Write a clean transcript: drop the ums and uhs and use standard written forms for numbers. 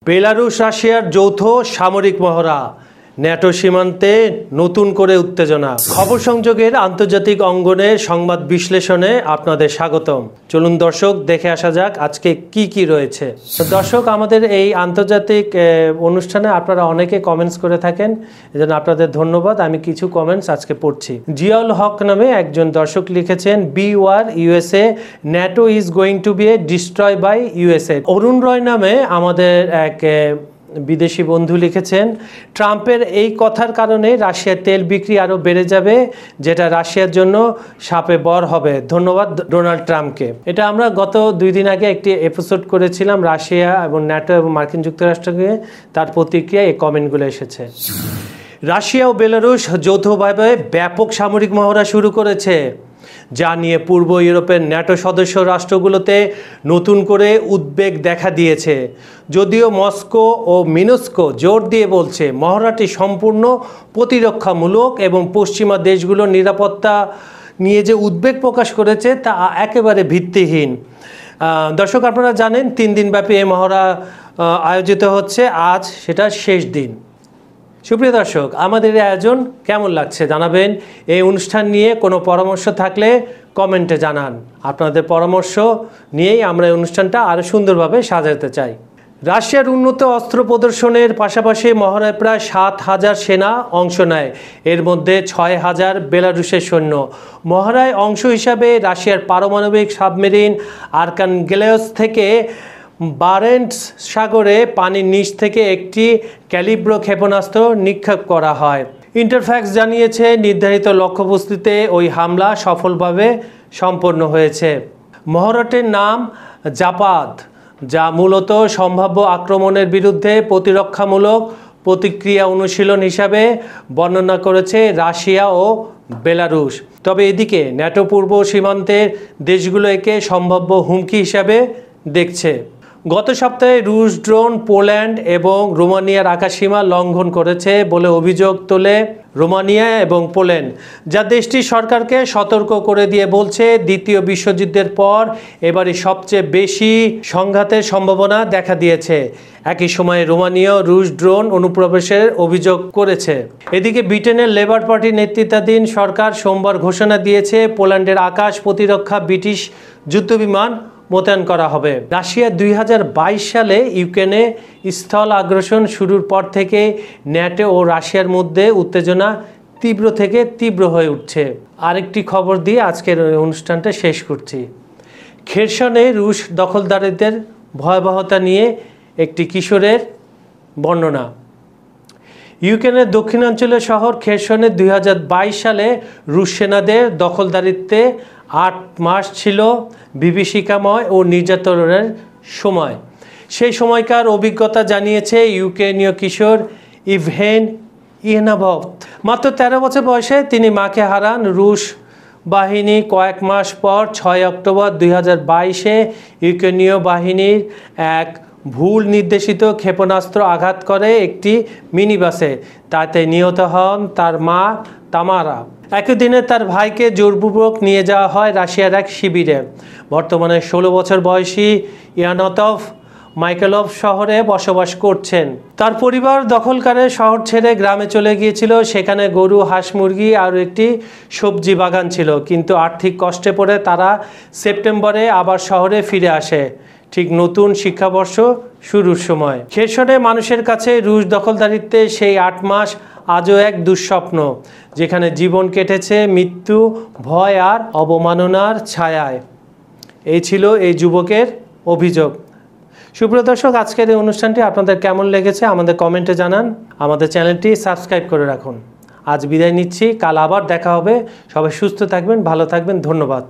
বেলারুশ রাশিয়ার যৌথ সামরিক মহড়া, ন্যাটো সীমান্তে নতুন করে উত্তেজনা। খবর সংযোগের আন্তর্জাতিক অঙ্গনের সংবাদ বিশ্লেষণে আপনাদের স্বাগতম। চলুন দর্শক, দেখে আসা যাক আজকে কি কি রয়েছে। দর্শক, আমাদের এই আন্তর্জাতিক অনুষ্ঠানে আপনারা অনেকে কমেন্টস করে থাকেন, এজন্য আপনাদের ধন্যবাদ। আমি কিছু কমেন্টস আজকে পড়ছি। জিয়াউল হক নামে একজন দর্শক লিখেছেন, beware USA, NATO is going to be destroy by USA. Arun Roy নামে আমাদের এক বিদেশি বন্ধু লিখেছেন, ট্রাম্পের এই কথার কারণে রাশিয়ার তেল বিক্রি আরও বেড়ে যাবে, যেটা রাশিয়ার জন্য শাপে বর হবে। ধন্যবাদ ডোনাল্ড ট্রাম্পকে। এটা আমরা গত 2 দিন আগে একটি এপিসোড করেছিলাম রাশিয়া এবং ন্যাটো এবং মার্কিন যুক্তরাষ্ট্রকে, তার প্রতিক্রিয়া এই কমেন্টগুলো এসেছে। রাশিয়া ও বেলারুশ যৌথভাবে ব্যাপক সামরিক মহড়া শুরু করেছে, যা নিয়ে পূর্ব ইউরোপের ন্যাটো সদস্য রাষ্ট্রগুলোতে নতুন করে উদ্বেগ দেখা দিয়েছে। যদিও মস্কো ও মিনস্ক জোর দিয়ে বলছে মহড়াটি সম্পূর্ণ প্রতিরক্ষামূলক এবং পশ্চিমা দেশগুলোর নিরাপত্তা নিয়ে যে উদ্বেগ প্রকাশ করেছে তা একেবারে ভিত্তিহীন। দর্শক, আপনারা জানেন 3 দিনব্যাপী এই মহড়া আয়োজিত হচ্ছে, আজ সেটা শেষ দিন। সুপ্রিয় দর্শক, আমাদের এই আয়োজন কেমন লাগছে জানাবেন। এই অনুষ্ঠান নিয়ে কোনো পরামর্শ থাকলে কমেন্টে জানান। আপনাদের পরামর্শ নিয়েই আমরা এই অনুষ্ঠানটা আরও সুন্দরভাবে সাজাতে চাই। রাশিয়ার উন্নত অস্ত্র প্রদর্শনের পাশাপাশি মহড়ায় প্রায় 7,000 সেনা অংশ নেয়, এর মধ্যে 6,000 বেলারুশের সৈন্য। মহড়ায় অংশ হিসাবে রাশিয়ার পারমাণবিক সাবমেরিন আর্কানগেলস থেকে বারেন্টস সাগরে পানির নিচ থেকে একটি ক্যালিব্রো ক্ষেপণাস্ত্র নিক্ষেপ করা হয়। ইন্টারফ্যাক্স জানিয়েছে, নির্ধারিত লক্ষ্যবস্তুতে ওই হামলা সফলভাবে সম্পন্ন হয়েছে। মহড়াটির নাম জাপাদ, যা মূলত সম্ভাব্য আক্রমণের বিরুদ্ধে প্রতিরক্ষামূলক প্রতিক্রিয়া অনুশীলন হিসাবে বর্ণনা করেছে রাশিয়া ও বেলারুশ। তবে এদিকে ন্যাটো পূর্ব সীমান্তের দেশগুলো একে সম্ভাব্য হুমকি হিসাবে দেখছে। গত সপ্তাহে রুশ ড্রোন পোল্যান্ড এবং রোমানিয়ার আকাশসীমা লঙ্ঘন করেছে বলে অভিযোগ তোলে রোমানিয়া এবং পোল্যান্ড, যা দেশটির সরকারকে সতর্ক করে দিয়ে বলছে দ্বিতীয় বিশ্বযুদ্ধের পর এবারই সবচেয়ে বেশি সংঘাতের সম্ভাবনা দেখা দিয়েছে। একই সময়ে রোমানিয়াও রুশ ড্রোন অনুপ্রবেশের অভিযোগ করেছে। এদিকে ব্রিটেনের লেবার পার্টি নেতৃত্বাধীন সরকার সোমবার ঘোষণা দিয়েছে পোল্যান্ডের আকাশ প্রতিরক্ষা ব্রিটিশ যুদ্ধবিমান মোতায়েন করা হবে। রাশিয়া 2022 সালে ইউক্রেনে স্থল আগ্রাসন শুরুর পর থেকে ন্যাটো ও রাশিয়ার মধ্যে উত্তেজনা তীব্র থেকে তীব্র হয়ে উঠছে। আরেকটি খবর দিয়ে আজকের অনুষ্ঠানটা শেষ করছি। খেরসনে রুশ দখলদারিত্বের ভয়াবহতা নিয়ে একটি কিশোরের বর্ণনা। ইউক্রেনের দক্ষিণাঞ্চলের শহর খেরসনে 2022 সালে রুশ সেনাদের দখলদারিত্বে 8 মাস ছিল বিভীষিকাময় ও নির্যাতনের সময়। সেই সময়কার অভিজ্ঞতা জানিয়েছে ইউক্রেনীয় কিশোর ইভহেন ইয়েনাভভ। মাত্র 13 বছর বয়সে তিনি মাকে হারান। রুশ বাহিনী কয়েক মাস পর 6 অক্টোবর 2022-এ ইউক্রেনীয় বাহিনীর এক ভুল নির্দেশিত ক্ষেপণাস্ত্র আঘাত করে একটি মিনিবাসে। তাতে নিহত হন তার মা তামারা। একই দিনে তার ভাইকে জোরপূর্বক নিয়ে যাওয়া হয় রাশিয়ার এক শিবিরে। বর্তমানে 16 বছর বয়সী ইয়ানতভ মাইকেলভ শহরে বসবাস করছেন। তার পরিবার দখলকারের শহর ছেড়ে গ্রামে চলে গিয়েছিল। সেখানে গরু, হাঁস, মুরগি আর একটি সবজি বাগান ছিল। কিন্তু আর্থিক কষ্টে পড়ে তারা সেপ্টেম্বরে আবার শহরে ফিরে আসে, ঠিক নতুন শিক্ষাবর্ষ শুরুর সময়। খেরসনে মানুষের কাছে রুশ দখলদারিত্বে সেই 8 মাস আজও এক দুঃস্বপ্ন, যেখানে জীবন কেটেছে মৃত্যু, ভয় আর অবমাননার ছায়ায়। এই ছিল এই যুবকের অভিযোগ। সুপ্রিয় দর্শক, আজকের এই অনুষ্ঠানটি আপনাদের কেমন লেগেছে আমাদের কমেন্টে জানান। আমাদের চ্যানেলটি সাবস্ক্রাইব করে রাখুন। আজ বিদায় নিচ্ছি, কাল আবার দেখা হবে। সবাই সুস্থ থাকবেন, ভালো থাকবেন। ধন্যবাদ।